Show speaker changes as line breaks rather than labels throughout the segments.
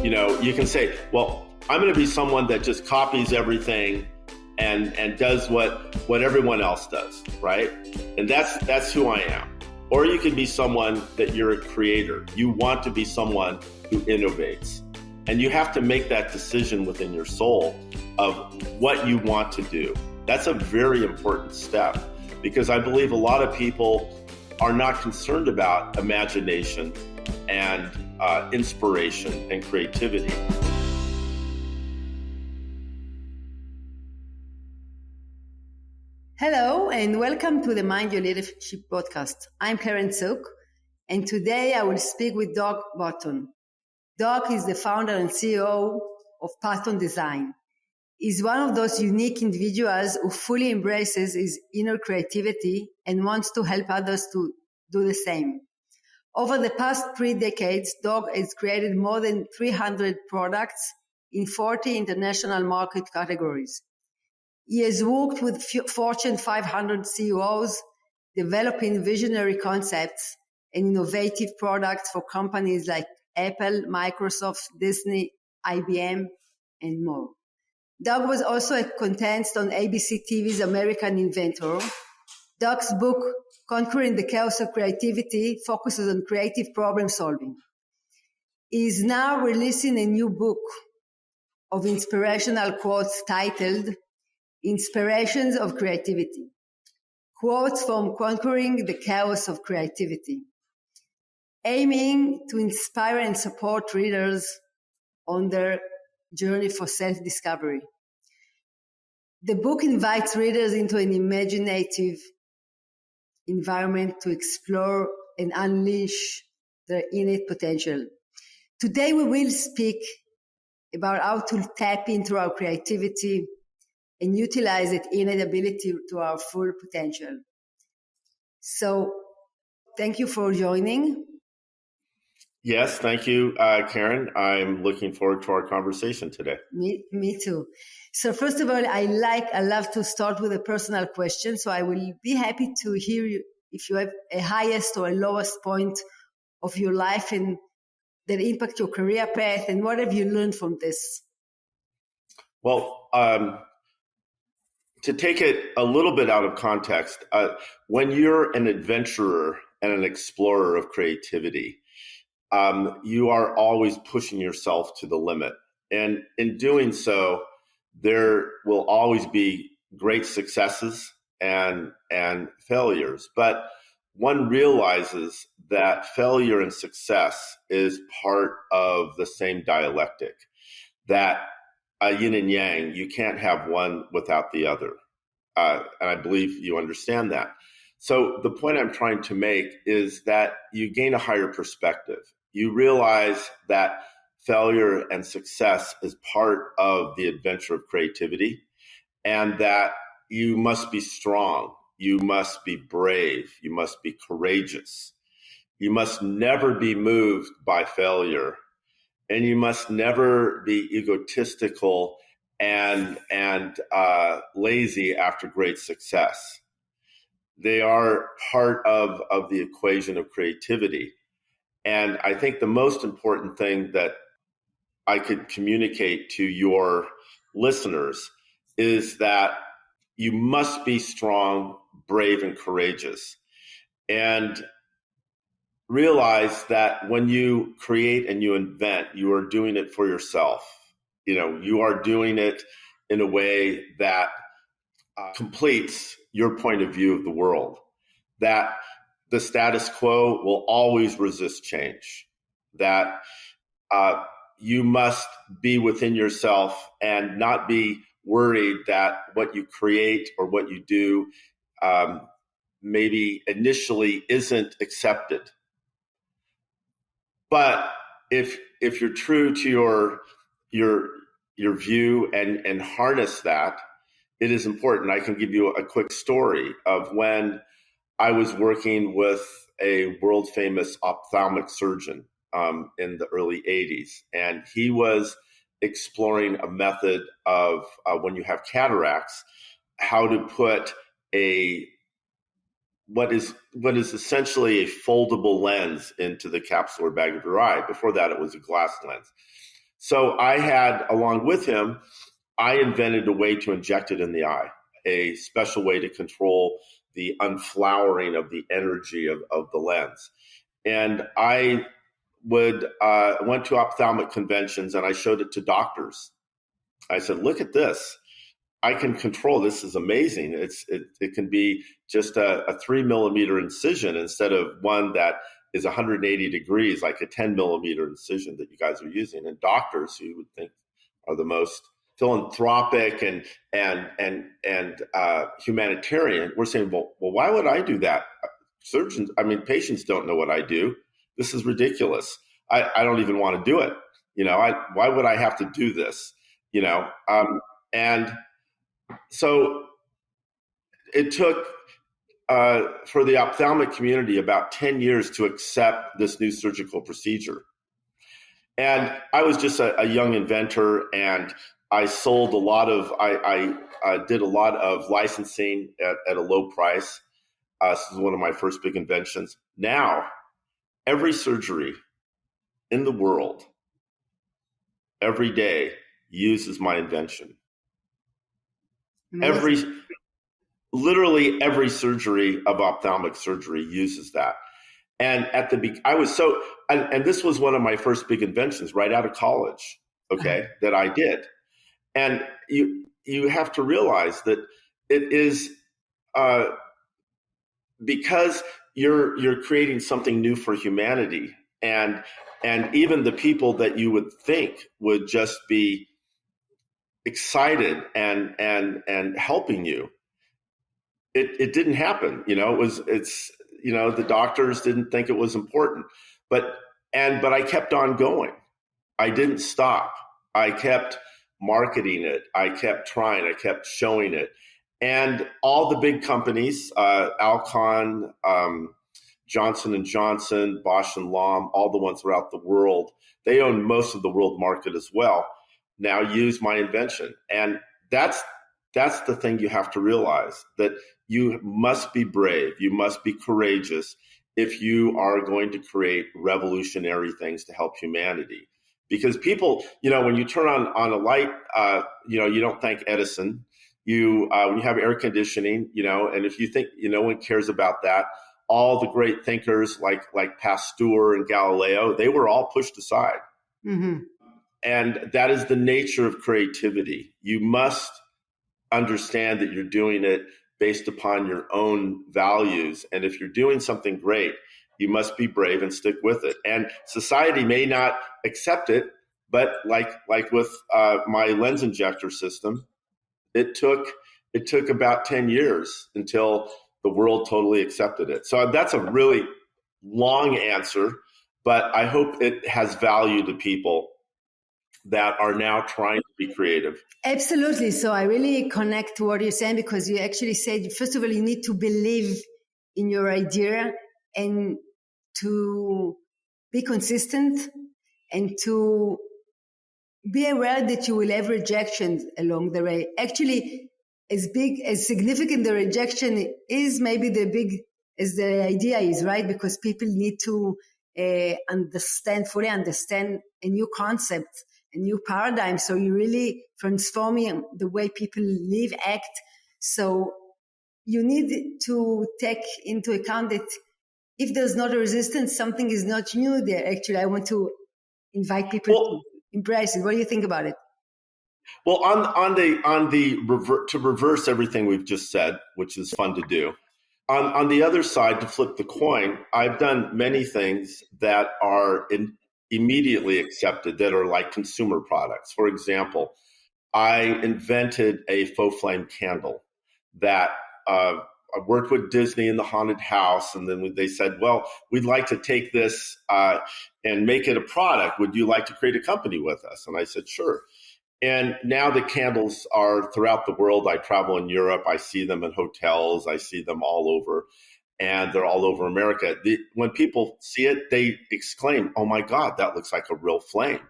You can say, well, I'm going to be someone that just copies everything and does what everyone else does, right? And that's who I am. Or you can be someone that you're a creator. You want to be someone who innovates. And you have to make that decision within your soul of what you want to do. That's a very important step, because I believe a lot of people are not concerned about imagination and inspiration and creativity.
Hello, and welcome to the Mind Your Leadership podcast. I'm Karen Sook, and today I will speak with Doug Patton. Doug is the founder and CEO of Patton Design. He's one of those unique individuals who fully embraces his inner creativity and wants to help others to do the same. Over the past 3 decades, Doug has created more than 300 products in 40 international market categories. He has worked with Fortune 500 CEOs, developing visionary concepts and innovative products for companies like Apple, Microsoft, Disney, IBM, and more. Doug was also a contestant on ABC TV's American Inventor. Doug's book, Conquering the Chaos of Creativity, focuses on creative problem solving. He is now releasing a new book of inspirational quotes titled Inspirations of Creativity. Quotes from Conquering the Chaos of Creativity, aiming to inspire and support readers on their journey for self-discovery. The book invites readers into an imaginative environment to explore and unleash their innate potential. Today we will speak about how to tap into our creativity and utilize that innate ability to our full potential. So, thank you for joining.
Yes, thank you, Karen. I'm looking forward to our conversation today.
Me too. So first of all, I love to start with a personal question. So I will be happy to hear you if you have a highest or a lowest point of your life and that impact your career path, and what have you learned from this?
Well, to take it a little bit out of context, when you're an adventurer and an explorer of creativity, you are always pushing yourself to the limit. And in doing so, there will always be great successes and failures. But one realizes that failure and success is part of the same dialectic, that yin and yang, you can't have one without the other. And I believe you understand that. So the point I'm trying to make is that you gain a higher perspective. You realize that failure and success is part of the adventure of creativity, and that you must be strong, you must be brave, you must be courageous. You must never be moved by failure, and you must never be egotistical and lazy after great success. They are part of the equation of creativity. And I think the most important thing that I could communicate to your listeners is that you must be strong, brave, and courageous. And realize that when you create and you invent, you are doing it for yourself. You are doing it in a way that completes your point of view of the world, that the status quo will always resist change, that you must be within yourself and not be worried that what you create or what you do maybe initially isn't accepted. But if you're true to your view and harness that, it is important. I can give you a quick story of when I was working with a world famous ophthalmic surgeon in the early 80s, and he was exploring a method of when you have cataracts, how to put what is essentially a foldable lens into the capsular bag of your eye. Before that, it was a glass lens. So I had, along with him, I invented a way to inject it in the eye, a special way to control the unflowering of the energy of the lens. And I went to ophthalmic conventions and I showed it to doctors. I said, look at this. I can control this. Is amazing. It can be just a 3 millimeter incision instead of one that is 180 degrees, like a 10 millimeter incision that you guys are using. And doctors, who you would think are the most philanthropic and humanitarian, we're saying, well, why would I do that? Surgeons, patients don't know what I do. This is ridiculous. I don't even want to do it. Why would I have to do this? And so it took for the ophthalmic community about 10 years to accept this new surgical procedure. And I was just a young inventor, and I sold a lot of, I did a lot of licensing at a low price. This is one of my first big inventions. Now, every surgery in the world, every day, uses my invention. Literally every surgery of ophthalmic surgery uses that. And and this was one of my first big inventions right out of college, that I did. And you have to realize that it is because you're creating something new for humanity, and even the people that you would think would just be excited and helping you, it didn't happen. The doctors didn't think it was important, but I kept on going. I didn't stop. I kept marketing it. I kept trying. I kept showing it. And all the big companies, Alcon, Johnson & Johnson, Bausch & Lomb, all the ones throughout the world, they own most of the world market as well, now use my invention. And that's the thing you have to realize, that you must be brave. You must be courageous if you are going to create revolutionary things to help humanity. Because people, when you turn on a light, you don't thank Edison. When you have air conditioning, and if you think no one cares about that, all the great thinkers like Pasteur and Galileo, they were all pushed aside. Mm-hmm. And that is the nature of creativity. You must understand that you're doing it based upon your own values. And if you're doing something great, you must be brave and stick with it. And society may not accept it, but like with my lens injector system, it took about 10 years until the world totally accepted it. So that's a really long answer, but I hope it has value to people that are now trying to be creative.
Absolutely. So I really connect to what you're saying, because you actually said, first of all, you need to believe in your idea and to be consistent and to be aware that you will have rejections along the way. Actually, as significant the rejection is, maybe the big as the idea is, right? Because people need to fully understand a new concept, a new paradigm. So you're really transforming the way people live, act. So you need to take into account that if there's not a resistance, something is not new there. Actually, I want to invite people to embrace it. What do you think about it?
Well, to reverse everything we've just said, which is fun to do. On the other side, to flip the coin, I've done many things that are immediately accepted, that are like consumer products. For example, I invented a faux flame candle that I worked with Disney in the haunted house, and then they said, well, we'd like to take this and make it a product. Would you like to create a company with us? And I said, sure. And now the candles are throughout the world. I travel in Europe. I see them in hotels. I see them all over, and they're all over America. When people see it, they exclaim, oh my God, that looks like a real flame.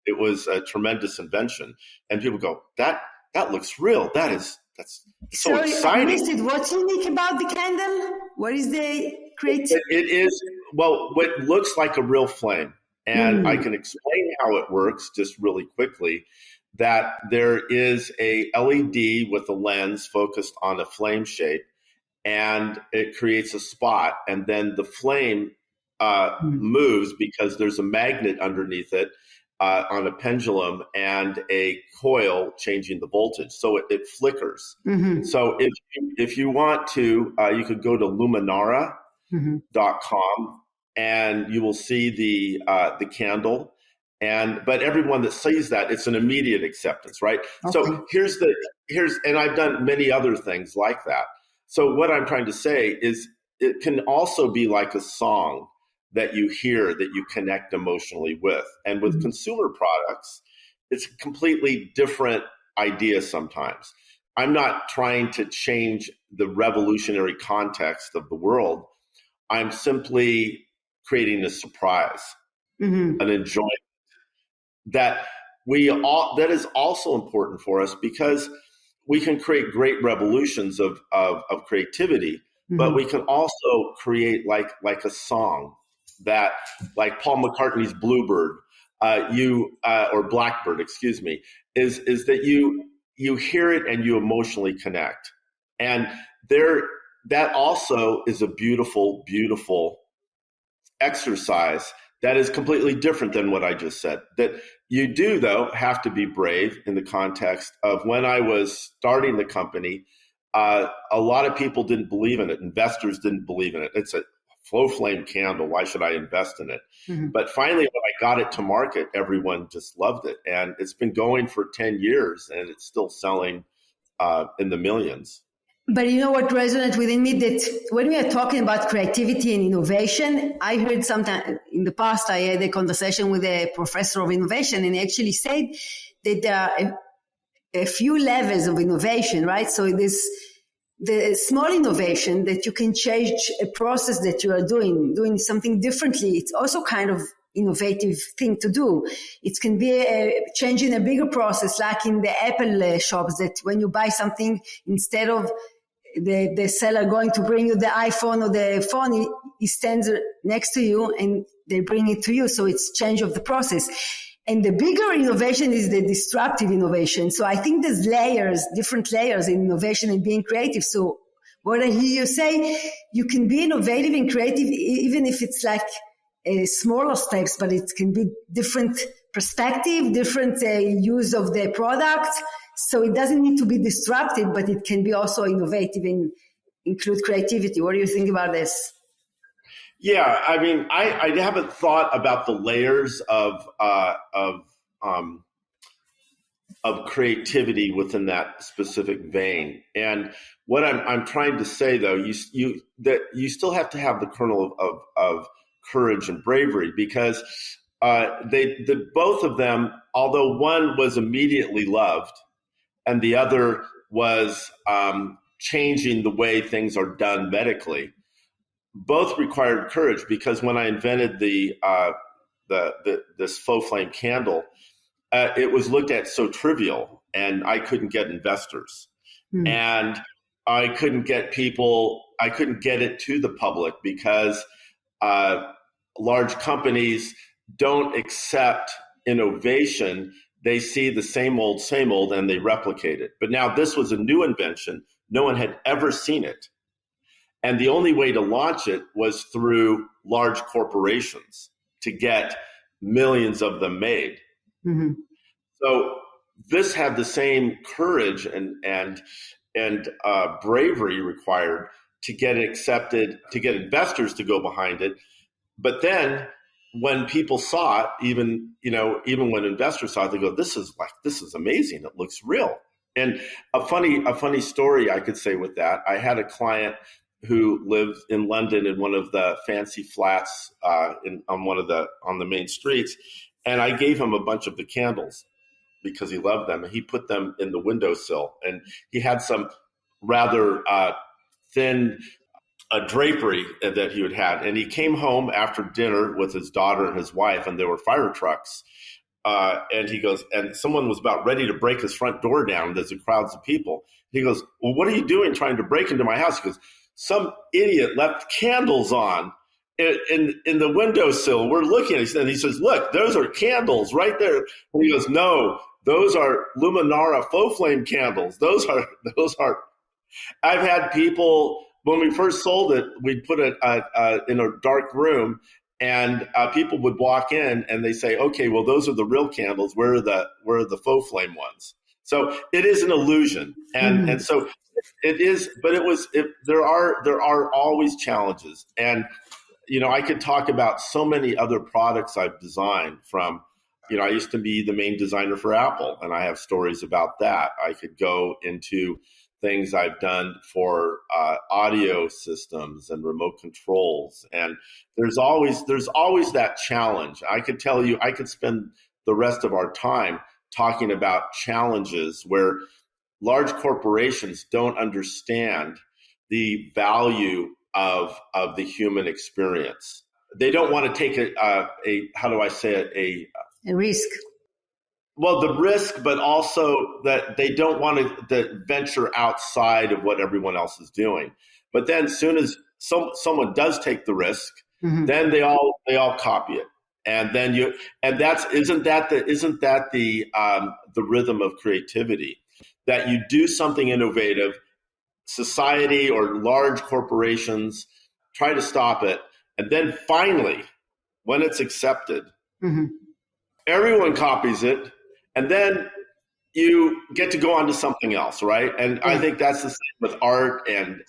It was a tremendous invention. And people go, that looks real. That's so exciting.
What's unique about the candle? What is the creativity?
It is, well, what looks like a real flame. And I can explain how it works just really quickly, that there is a LED with a lens focused on a flame shape, and it creates a spot, and then the flame moves because there's a magnet underneath it on a pendulum and a coil changing the voltage. So it flickers. So if you want to, you could go to luminara.com and you will see the candle. But everyone that sees that, it's an immediate acceptance, right? Okay. So and I've done many other things like that. So what I'm trying to say is it can also be like a song that you hear that you connect emotionally with. And with consumer products, it's a completely different idea sometimes. I'm not trying to change the revolutionary context of the world. I'm simply creating a surprise, an enjoyment that is also important for us, because we can create great revolutions of creativity, but we can also create like a song that, like Paul McCartney's Bluebird, or Blackbird, excuse me, is that you hear it and you emotionally connect. And that also is a beautiful, beautiful exercise that is completely different than what I just said. That you do, though, have to be brave in the context of when I was starting the company, a lot of people didn't believe in it. Investors didn't believe in it. It's a flow flame candle. Why should I invest in it? But finally, when I got it to market, everyone just loved it. And it's been going for 10 years and it's still selling in the millions.
But you know what resonates within me, that when we are talking about creativity and innovation, I heard sometime in the past, I had a conversation with a professor of innovation, and he actually said that there are a few levels of innovation, right? So there's the small innovation that you can change a process that you are doing something differently. It's also kind of innovative thing to do. It can be changing a bigger process, like in the Apple shops, that when you buy something, instead of the seller going to bring you the iPhone or the phone, he stands next to you and they bring it to you. So it's change of the process. And the bigger innovation is the disruptive innovation. So I think there's different layers in innovation and being creative. So what I hear you say, you can be innovative and creative, even if it's like smaller steps, but it can be different perspective, different use of the product. So it doesn't need to be disruptive, but it can be also innovative and include creativity. What do you think about this?
Yeah, I mean, I haven't thought about the layers of creativity within that specific vein. And what I'm trying to say, though, you still have to have the kernel of courage and bravery, because both of them, although one was immediately loved and the other was changing the way things are done medically, both required courage. Because when I invented this faux flame candle, it was looked at so trivial, and I couldn't get investors, and I couldn't get it to the public, because large companies don't accept innovation. They see the same old, and they replicate it. But now this was a new invention. No one had ever seen it. And the only way to launch it was through large corporations to get millions of them made. So this had the same courage and bravery required to get it accepted, to get investors to go behind it. But then when people saw it, even when investors saw it, they go, this is amazing. It looks real. And a funny story I could say with that, I had a client who lived in London in one of the fancy flats on the main streets. And I gave him a bunch of the candles because he loved them. And he put them in the windowsill. And he had some rather thin drapery that he had. And he came home after dinner with his daughter and his wife, and there were fire trucks. And he goes, and someone was about ready to break his front door down. There's crowds of people. He goes, well, what are you doing trying to break into my house? He goes, some idiot left candles on. in the windowsill. We're looking at it, and he says, "Look, those are candles right there." And he goes, "No, those are Luminara faux flame candles. Those are." I've had people, when we first sold it, we'd put it in a dark room, and people would walk in and they say, "Okay, well, those are the real candles. Where are the faux flame ones?" So it is an illusion, and so it is. But there are always challenges, and I could talk about so many other products I've designed from. I used to be the main designer for Apple, and I have stories about that. I could go into things I've done for audio systems and remote controls, and there's always that challenge. I could tell you, I could spend the rest of our time talking about challenges where large corporations don't understand the value of the human experience. They don't want to take a how do I say it,
a risk.
Well, the risk, but also that they don't want to venture outside of what everyone else is doing. But then, as soon as someone does take the risk, then they all copy it, and then isn't that the rhythm of creativity, that you do something innovative, society or large corporations try to stop it, and then finally, when it's accepted, everyone copies it. And then you get to go on to something else, right? And I think that's the same with art and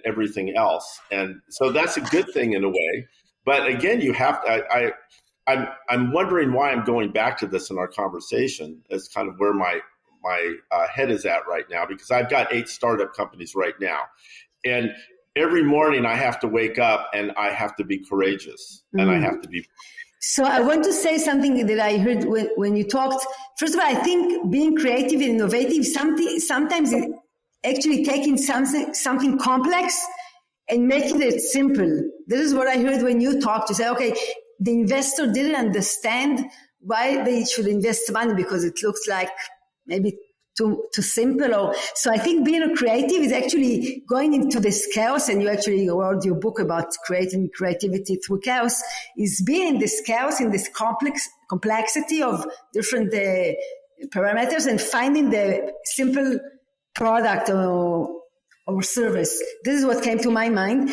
everything else. And so that's a good thing in a way. But again, you have to. I'm wondering why I'm going back to this in our conversation as kind of where my head is at right now, because I've got 8 startup companies right now, and every morning I have to wake up and I have to be courageous, and I have to be.
So I want to say something that I heard when you talked. First of all, I think being creative and innovative, sometimes it actually taking something complex and making it simple. This is what I heard when you talked. You say, okay, the investor didn't understand why they should invest money because it looks like maybe too simple. So I think being a creative is actually going into this chaos, and you actually wrote your book about creating creativity through chaos, is being in this chaos, in this complexity of different parameters, and finding the simple product or service. This is what came to my mind.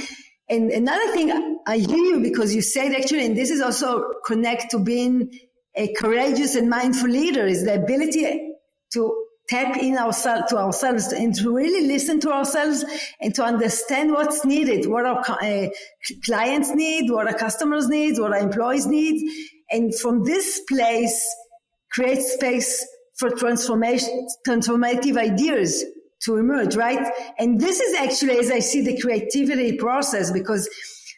And another thing, I hear you because you said actually, and this is also connect to being a courageous and mindful leader, is the ability to tap in to ourselves and to really listen to ourselves and to understand what's needed, what our clients need, what our customers need, what our employees need. And from this place, create space for transformative ideas to emerge, right? And this is actually, as I see, the creativity process, because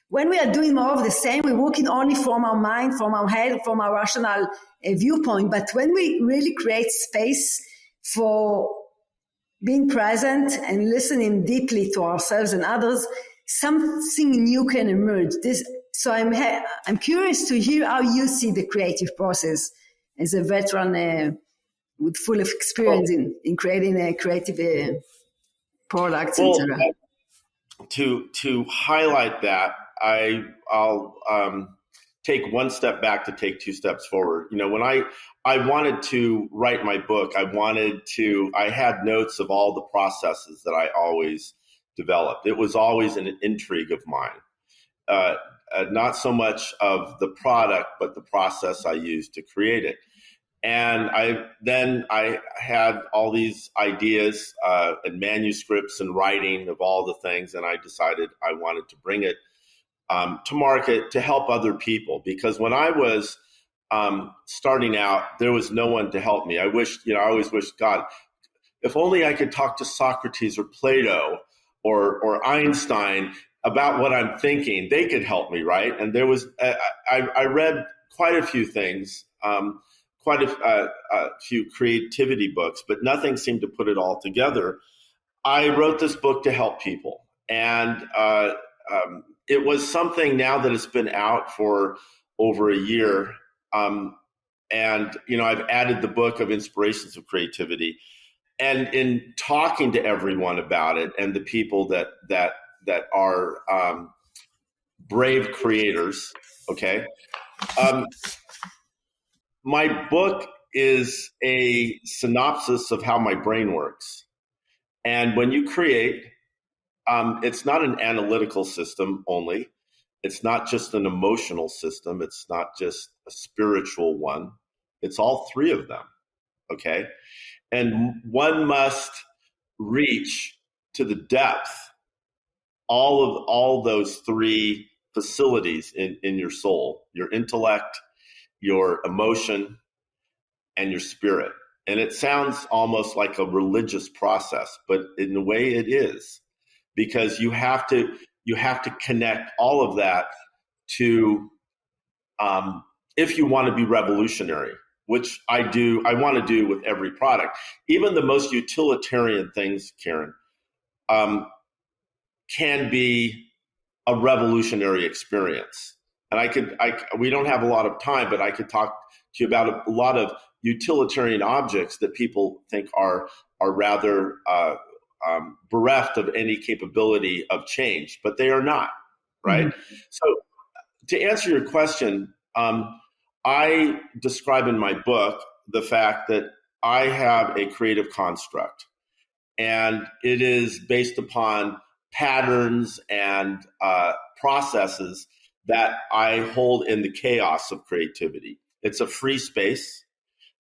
when we are doing more of the same, we're working only from our mind, from our head, from our rational viewpoint. But when we really create space for being present and listening deeply to ourselves and others, something new can emerge. So I'm curious to hear how you see the creative process as a veteran with full of experience in creating a creative products, etc.
To highlight that, I'll take one step back to take 2 steps forward. When I wanted to write my book, I had notes of all the processes that I always developed. It was always an intrigue of mine, not so much of the product, but the process I used to create it. And I had all these ideas and manuscripts and writing of all the things, and I decided I wanted to bring it to market to help other people, because when I was starting out, there was no one to help me. I always wished, God, if only I could talk to Socrates or Plato or Einstein about what I'm thinking. They could help me, right? And there was, I read quite a few things, quite a few creativity books, but nothing seemed to put it all together. I wrote this book to help people, and it was something now that it's been out for over a year. And, I've added the book of Inspirations of Creativity, and in talking to everyone about it and the people that are brave creators. Okay, my book is a synopsis of how my brain works, and when you create, it's not an analytical system only. It's not just an emotional system. It's not just a spiritual one. It's all three of them. Okay. And one must reach to the depth all those three facilities in your soul, your intellect, your emotion, and your spirit. And it sounds almost like a religious process, but in a way it is, because you have to connect all of that to, if you want to be revolutionary, which I want to do with every product. Even the most utilitarian things, Karen, can be a revolutionary experience. And we don't have a lot of time, but I could talk to you about a lot of utilitarian objects that people think are rather bereft of any capability of change, but they are not, right? Mm-hmm. So to answer your question, I describe in my book the fact that I have a creative construct, and it is based upon patterns and processes that I hold in the chaos of creativity. It's a free space.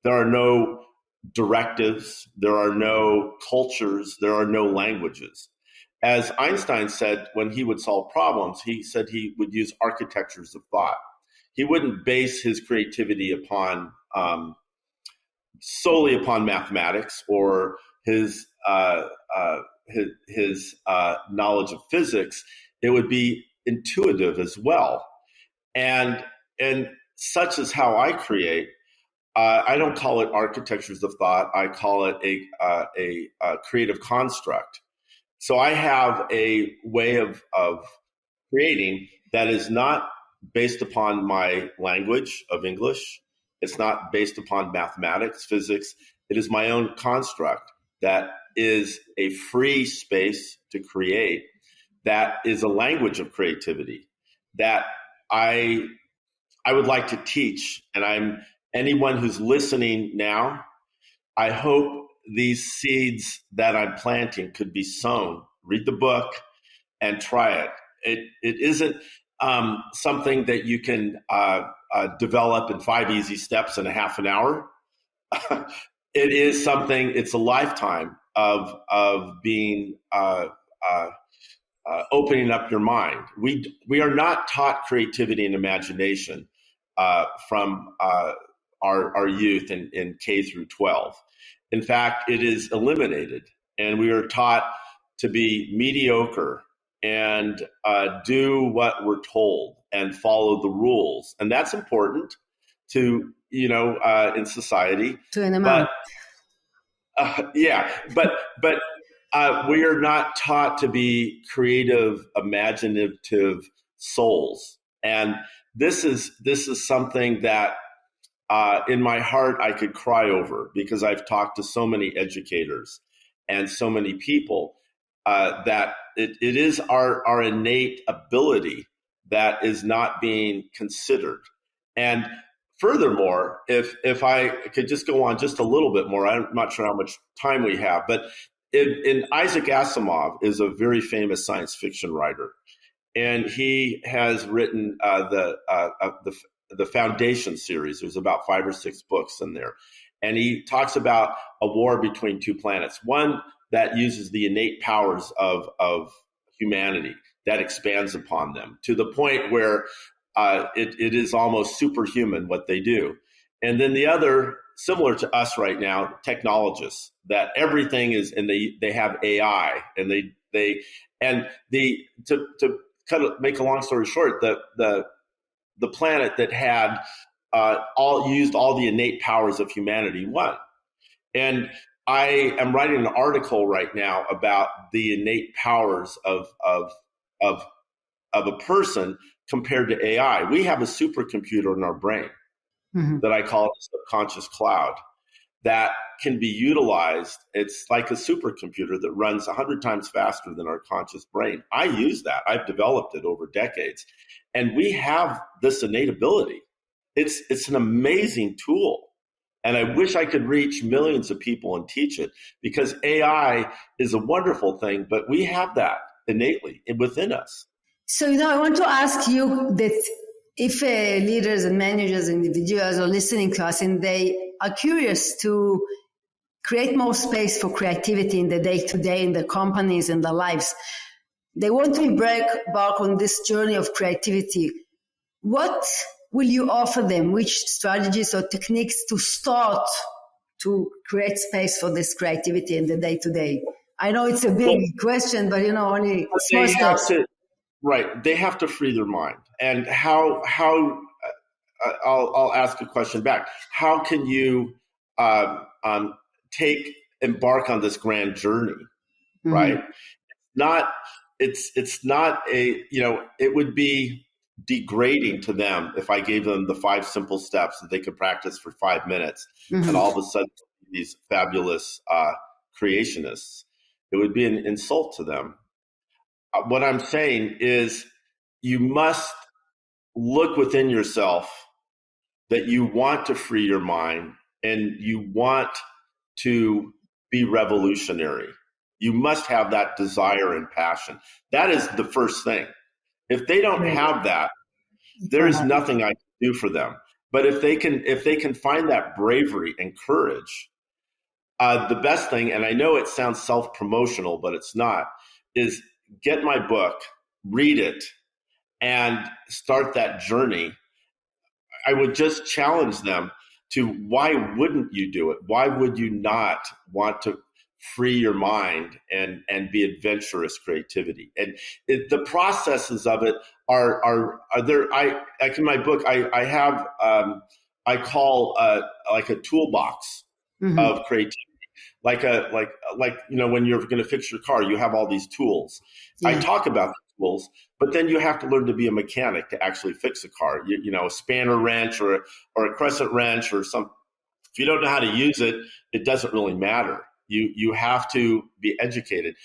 There are no directives. There are no cultures. There are no languages. As Einstein said when he would solve problems, he said he would use architectures of thought. He wouldn't base his creativity upon solely upon mathematics or his knowledge of physics. It would be intuitive as well, and such is how I create. I don't call it architectures of thought. I call it a creative construct. So I have a way of creating that is not based upon my language of English. It's not based upon mathematics, physics. It is my own construct that is a free space to create, that is a language of creativity that I would like to teach. And anyone who's listening now, I hope these seeds that I'm planting could be sown. Read the book and try it. It isn't something that you can develop in 5 easy steps in a half an hour. It is something. It's a lifetime of being opening up your mind. We are not taught creativity and imagination from our youth in K through 12. In fact, it is eliminated, and we are taught to be mediocre and do what we're told and follow the rules, and that's important to in society.
To an amount.
But we are not taught to be creative, imaginative souls, and this is something that in my heart I could cry over, because I've talked to so many educators and so many people that it is our innate ability that is not being considered. And furthermore, if I could just go on just a little bit more, I'm not sure how much time we have, but in Isaac Asimov is a very famous science fiction writer, and he has written the Foundation series. There's about 5 or 6 books in there, and he talks about a war between two planets. One that uses the innate powers of humanity, that expands upon them to the point where it is almost superhuman what they do. And then the other, similar to us right now, technologists, that everything is, and they have AI, and to kind of make a long story short, the planet that had used all the innate powers of humanity won. And I am writing an article right now about the innate powers of a person compared to AI. We have a supercomputer in our brain that I call the subconscious cloud, that can be utilized. It's like a supercomputer that runs 100 times faster than our conscious brain. I use that. I've developed it over decades. And we have this innate ability. It's an amazing tool. And I wish I could reach millions of people and teach it, because AI is a wonderful thing, but we have that innately within us.
So, I want to ask you that if leaders and managers and individuals are listening to us and they are curious to create more space for creativity in the day-to-day in their companies and their lives, they want to embark on this journey of creativity, what will you offer them? Which strategies or techniques to start to create space for this creativity in the day-to-day? I know it's a big question, but only small steps.
Right. They have to free their mind. And how I'll ask a question back. How can you embark on this grand journey? Right. It's not it would be degrading to them if I gave them the 5 simple steps that they could practice for 5 minutes and all of a sudden these fabulous creationists. It would be an insult to them. What I'm saying is you must look within yourself that you want to free your mind and you want to be revolutionary. You must have that desire and passion. That is the first thing. If they don't have that, there is nothing I can do for them. But if they can find that bravery and courage, the best thing, and I know it sounds self-promotional, but it's not, is get my book, read it, and start that journey. I would just challenge them to, why wouldn't you do it? Why would you not want to free your mind and be adventurous creativity? And the processes of it are there. Like in my book, I have I call like a toolbox of creativity. Like when you're going to fix your car, you have all these tools. Yeah. I talk about the tools, but then you have to learn to be a mechanic to actually fix a car. A spanner wrench or a crescent wrench or some. If you don't know how to use it, it doesn't really matter. You have to be educated.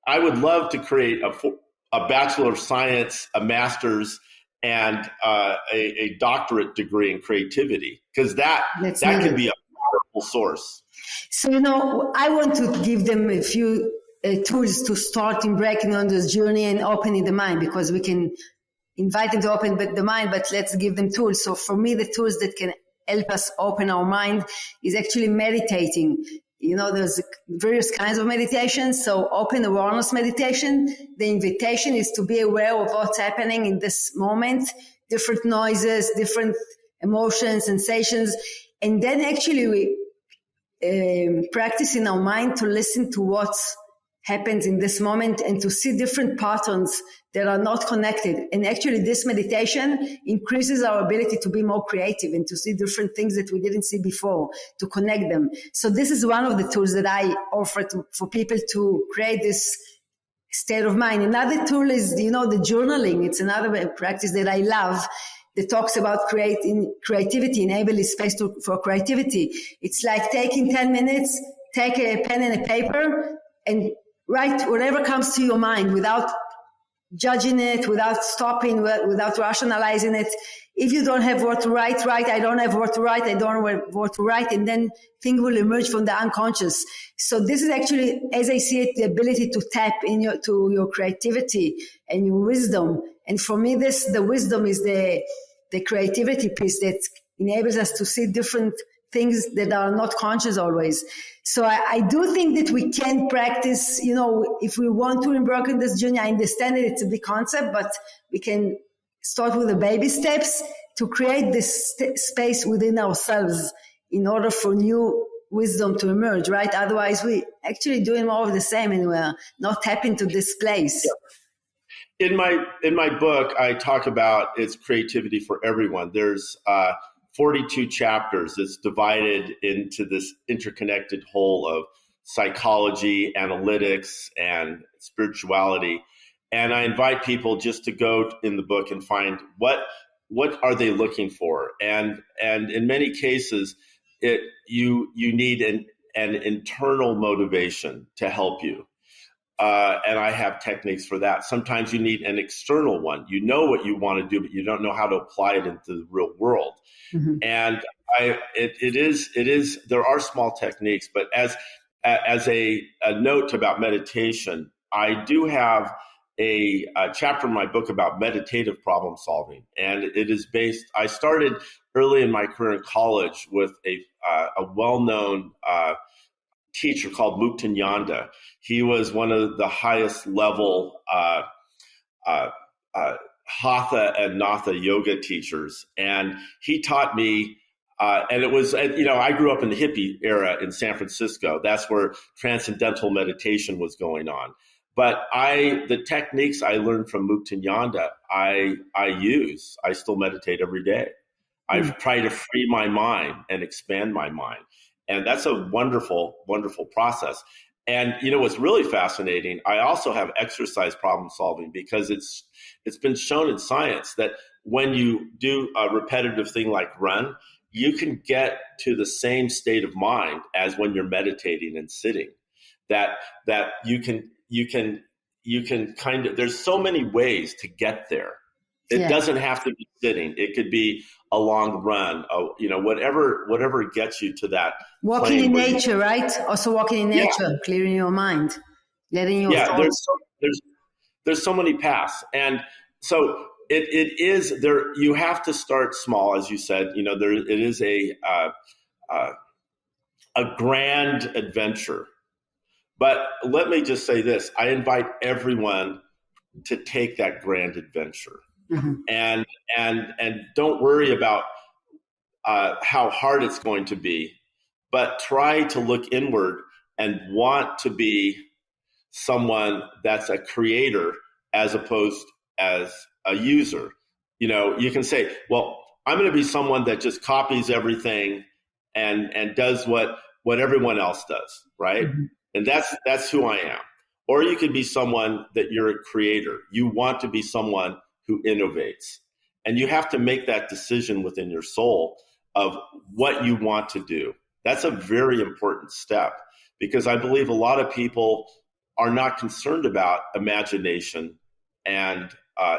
I would love to create a Bachelor of Science, a master's, and a doctorate degree in creativity, because that can be a powerful source.
So, I want to give them a few tools to start embarking on this journey and opening the mind, because we can invite them to open the mind, but let's give them tools. So for me, the tools that can help us open our mind is actually meditating. There's various kinds of meditation. So open awareness meditation, the invitation is to be aware of what's happening in this moment, different noises, different emotions, sensations. And then actually we practice in our mind to listen to what happens in this moment and to see different patterns that are not connected. And actually this meditation increases our ability to be more creative and to see different things that we didn't see before, to connect them. So this is one of the tools that I offer for people to create this state of mind. Another tool is, the journaling. It's another practice that I love, that talks about creativity, enabling space for creativity. It's like taking 10 minutes, take a pen and a paper and write whatever comes to your mind without judging it, without stopping, without rationalizing it. If you don't have what to write, I don't have what to write, I don't know what to write, and then things will emerge from the unconscious. So this is actually, as I see it, the ability to tap to your creativity and your wisdom. And for me, the wisdom is the creativity piece that enables us to see different things that are not conscious always. So I do think that we can practice, if we want to embark on this journey. I understand that it's a big concept, but we can start with the baby steps to create this space within ourselves in order for new wisdom to emerge, right? Otherwise, we actually doing more of the same and we're not tapping to this place.
Yeah. In my book, I talk about it's creativity for everyone. There's 42 chapters. It's divided into this interconnected whole of psychology, analytics, and spirituality. And I invite people just to go in the book and find what are they looking for. And in many cases, you need an internal motivation to help you. And I have techniques for that. Sometimes you need an external one. You know what you want to do, but you don't know how to apply it into the real world. Mm-hmm. And it is, there are small techniques, but as a note about meditation, I do have a chapter in my book about meditative problem solving. And it is based, I started early in my career in college with a well-known teacher called Muktananda. He was one of the highest level Hatha and Natha yoga teachers. And he taught me, and it was, I grew up in the hippie era in San Francisco. That's where transcendental meditation was going on. But the techniques I learned from Muktananda, I use. I still meditate every day. I try to free my mind and expand my mind. And that's a wonderful, wonderful process. And what's really fascinating, I also have exercise problem solving, because it's been shown in science that when you do a repetitive thing like run, you can get to the same state of mind as when you're meditating and sitting. That you can kind of, there's so many ways to get there. It doesn't have to be sitting. It could be a long run, whatever gets you to that.
Walking in nature, right? Also walking in nature, clearing your mind, letting your thoughts.
There's so many paths. And so it is there. You have to start small, as you said, it is a grand adventure. But let me just say this. I invite everyone to take that grand adventure. Mm-hmm. And don't worry about how hard it's going to be, but try to look inward and want to be someone that's a creator as opposed as a user. You can say, well, I'm going to be someone that just copies everything and does what everyone else does, right? Mm-hmm. And that's who I am. Or you could be someone that you're a creator. You want to be someone who innovates. And you have to make that decision within your soul of what you want to do. That's a very important step, because I believe a lot of people are not concerned about imagination and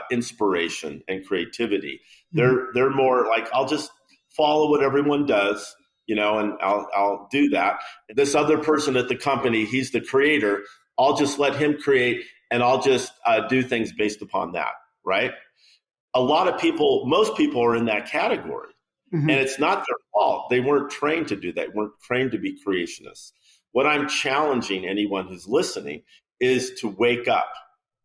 inspiration and creativity. Mm-hmm. They're more like, I'll just follow what everyone does, and I'll do that. This other person at the company, he's the creator. I'll just let him create, and I'll just do things based upon that. Right? A lot of people, most people are in that category. Mm-hmm. And it's not their fault. They weren't trained to do that. Weren't trained to be creationists. What I'm challenging anyone who's listening is to wake up.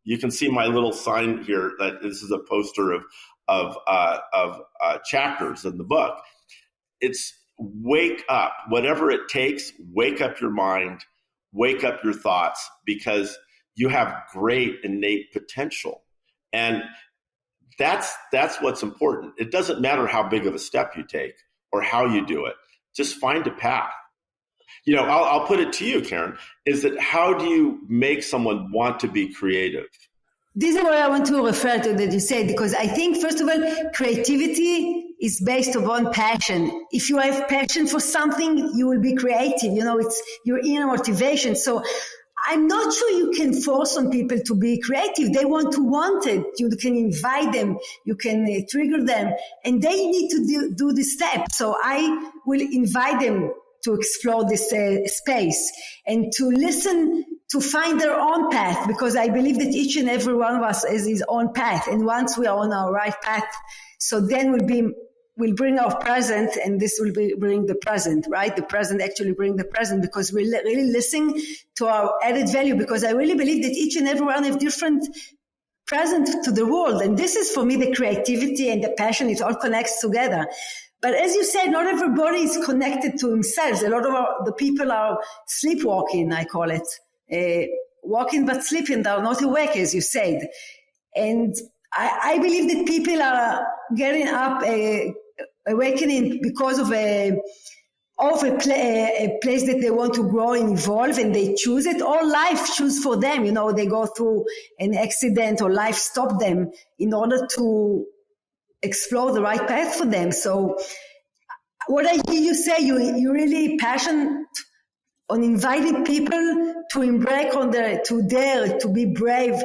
You can see my little sign here that this is a poster of chapters in the book. It's wake up. Whatever it takes, wake up your mind, wake up your thoughts, because you have great innate potential. And that's what's important. It doesn't matter how big of a step you take or how you do it. Just find a path. I'll put it to you, Karen, is that how do you make someone want to be creative?
This is what I want to refer to that you said, because I think, first of all, creativity is based upon passion. If you have passion for something, you will be creative. It's your inner motivation. So I'm not sure you can force on people to be creative. They want it. You can invite them. You can trigger them. And they need to do this step. So I will invite them to explore this space and to listen, to find their own path, because I believe that each and every one of us has his own path. And once we are on our right path, so then we'll bring our present, and this will bring the present, right? The present actually bring the present, because we're really listening to our added value, because I really believe that each and every one have different present to the world. And this is, for me, the creativity and the passion. It all connects together. But as you said, not everybody is connected to themselves. A lot of the people are sleepwalking, I call it. Walking but sleeping, they are not awake, as you said. And I believe that people are getting up, awakening because of a place that they want to grow and evolve, and they choose it. All life choose for them. They go through an accident or life stop them in order to explore the right path for them. So what I hear you say, you're really passionate on inviting people to embark on to dare, to be brave,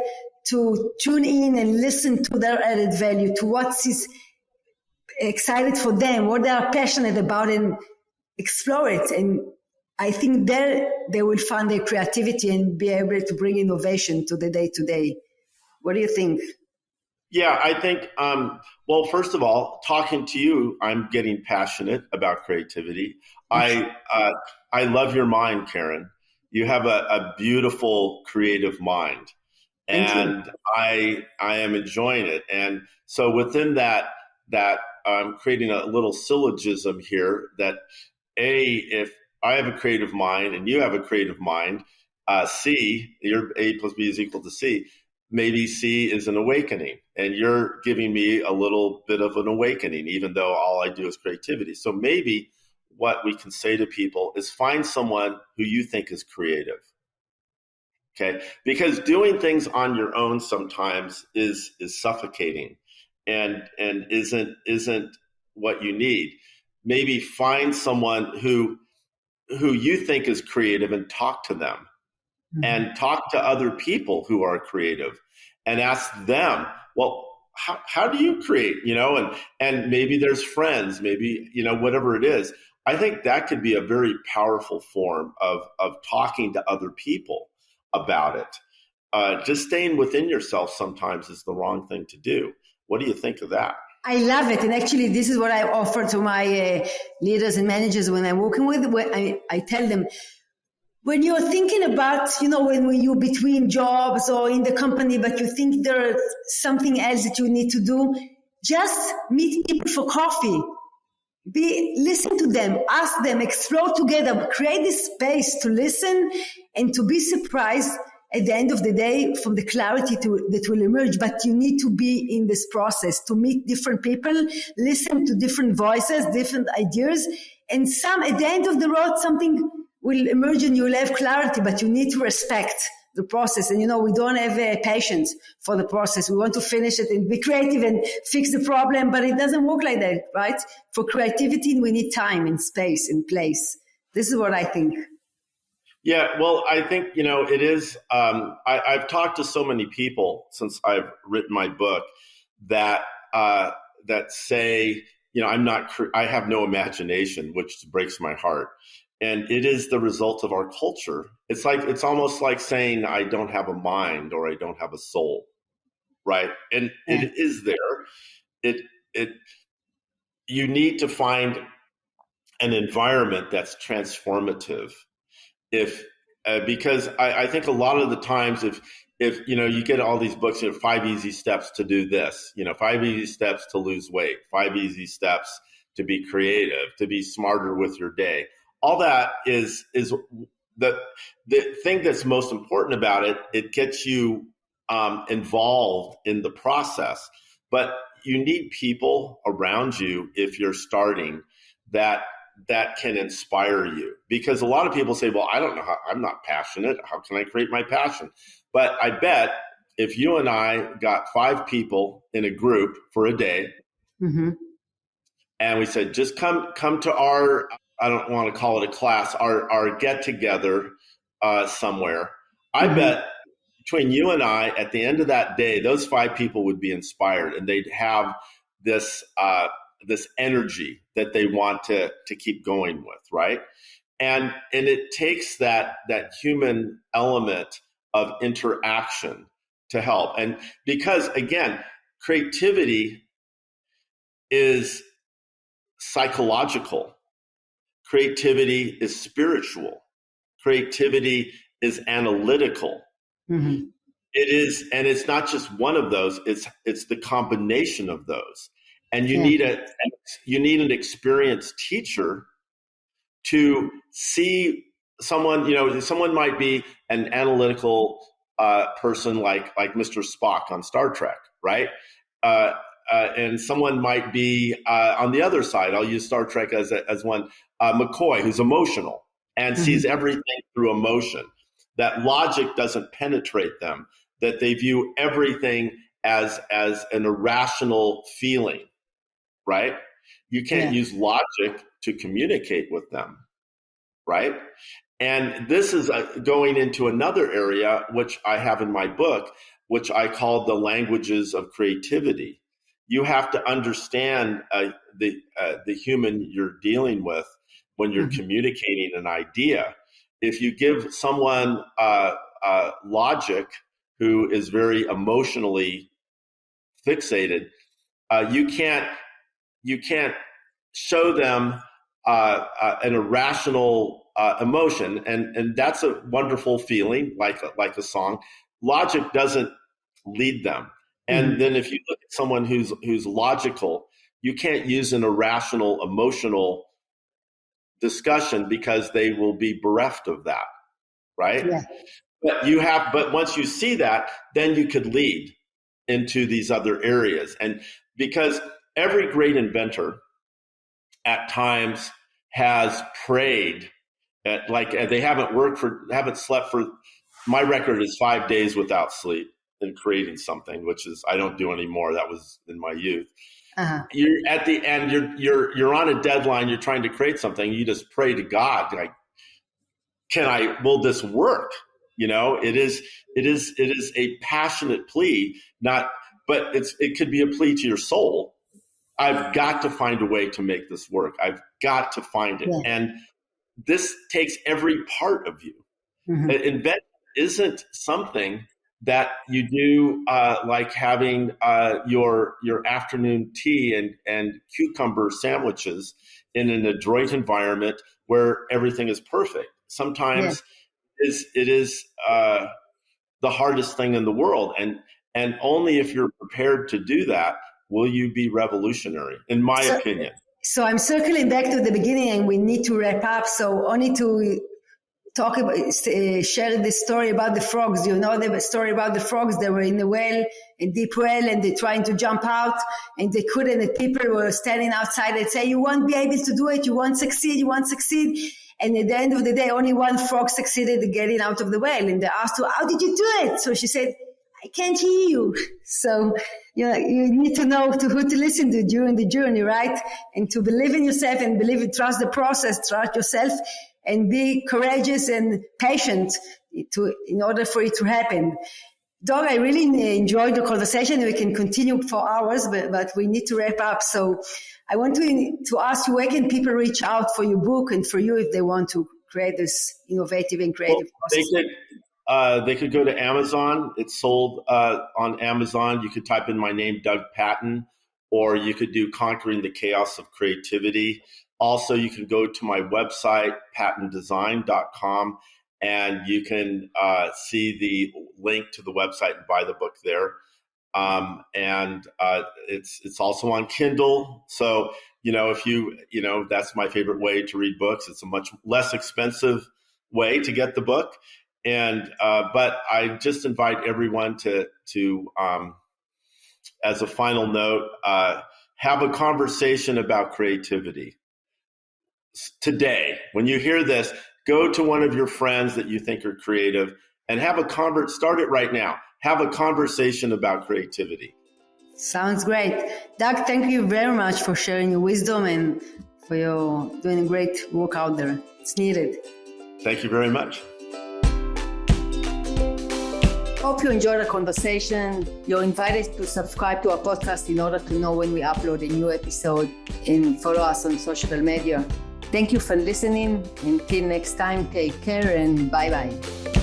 to tune in and listen to their added value, to what is excited for them, what they are passionate about, and explore it. And I think there they will find their creativity and be able to bring innovation to the day-to-day. What do you think?
Yeah, I think, well, first of all, talking to you, I'm getting passionate about creativity. I love your mind, Karen. You have a beautiful creative mind, and I am enjoying it. And so within that I'm creating a little syllogism here that if I have a creative mind and you have a creative mind, C, your A plus B is equal to C. Maybe C is an awakening, and you're giving me a little bit of an awakening, even though all I do is creativity. So maybe what we can say to people is find someone who you think is creative. Okay, because doing things on your own sometimes is suffocating, and isn't what you need. Maybe find someone who you think is creative and talk to them, and talk to other people who are creative and ask them, well, how do you create, and maybe there's friends, maybe, whatever it is. I think that could be a very powerful form of talking to other people about it. Just staying within yourself sometimes is the wrong thing to do. What do you think of that?
I love it. And actually, this is what I offer to my leaders and managers when I'm working with. I tell them, when you're thinking about, when you're between jobs or in the company, but you think there's something else that you need to do, just meet people for coffee. Listen to them, ask them, explore together, create this space to listen and to be surprised at the end of the day from the clarity that will emerge. But you need to be in this process to meet different people, listen to different voices, different ideas, and at the end of the road, something will emerge and you will have clarity, but you need to respect the process. And, we don't have patience for the process. We want to finish it and be creative and fix the problem, but it doesn't work like that, right? For creativity, we need time and space and place. This is what I think.
Yeah, well, I think, it is, I've talked to so many people since I've written my book that say, I have no imagination, which breaks my heart. And it is the result of our culture. It's almost like saying I don't have a mind or I don't have a soul, right? And it is there. You need to find an environment that's transformative. Because I think a lot of the times if you get all these books, 5 easy steps to do this, 5 easy steps to lose weight, 5 easy steps to be creative, to be smarter with your day. All that is the thing that's most important about it. It gets you involved in the process, but you need people around you if you're starting that can inspire you. Because a lot of people say, well, I don't know I'm not passionate. How can I create my passion? But I bet if you and I got 5 people in a group for a day, and we said, just come to our, I don't want to call it a class, our get together somewhere. I bet between you and I, at the end of that day, those 5 people would be inspired, and they'd have this energy that they want to keep going with, right? And it takes that human element of interaction to help. And because, again, creativity is psychological. Creativity is spiritual. Creativity is analytical. It is, and it's not just one of those. It's the combination of those. And you need an experienced teacher to see someone. Someone might be an analytical person like Mr. Spock on Star Trek, right? And someone might be on the other side. I'll use Star Trek as one. McCoy, who's emotional and sees everything through emotion. That logic doesn't penetrate them. That they view everything as an irrational feeling. Right? You can't use logic to communicate with them, right? And this is going into another area, which I have in my book, which I call the languages of creativity. You have to understand the human you're dealing with when you're communicating an idea. If you give someone logic who is very emotionally fixated, you can't show them an irrational emotion, and that's a wonderful feeling, like a song. Logic doesn't lead them. And then if you look at someone who's logical, you can't use an irrational emotional discussion because they will be bereft of that, right?
Yeah.
But once you see that, then you could lead into these other areas. And because every great inventor at times has prayed at, like, they haven't slept for, my record is 5 days without sleep in creating something, which is, I don't do anymore. That was in my youth. You're at the end, you're on a deadline, you're trying to create something. You just pray to God, like, will this work? It is a passionate plea, but it could be a plea to your soul. I've got to find a way to make this work. I've got to find it. Yeah. And this takes every part of you. Invention isn't something that you do like having your afternoon tea and cucumber sandwiches in an adroit environment where everything is perfect. Sometimes it is the hardest thing in the world, and only if you're prepared to do that will you be revolutionary, in my opinion.
So I'm circling back to the beginning, and we need to wrap up. So only to talk about, share the story about the frogs. You know the story about the frogs. They were in the well, a deep well, and they're trying to jump out, and they couldn't. And people were standing outside and say, "You won't be able to do it. You won't succeed. You won't succeed." And at the end of the day, only one frog succeeded in getting out of the well. And they asked her, "How did you do it?" So she said, "I can't hear you." So you need to know who to listen to during the journey, right? And to believe in yourself and trust the process, trust yourself, and be courageous and patient in order for it to happen. Doug, I really enjoyed the conversation. We can continue for hours, but we need to wrap up. So I want to ask you, where can people reach out for your book and for you if they want to create this innovative and creative process?
They could go to Amazon. It's sold on Amazon. You could type in my name, Doug Patton, or you could do Conquering the Chaos of Creativity. Also, you can go to my website, pattondesign.com, and you can see the link to the website and buy the book there. And it's also on Kindle. So, if that's my favorite way to read books. It's a much less expensive way to get the book. And but I just invite everyone to as a final note, have a conversation about creativity. Today, when you hear this, go to one of your friends that you think are creative and start it right now. Have a conversation about creativity.
Sounds great. Doug, thank you very much for sharing your wisdom and for your doing a great work out there. It's needed.
Thank you very much.
Hope you enjoyed the conversation. You're invited to subscribe to our podcast in order to know when we upload a new episode, and follow us on social media. Thank you for listening. Until next time, take care and bye-bye.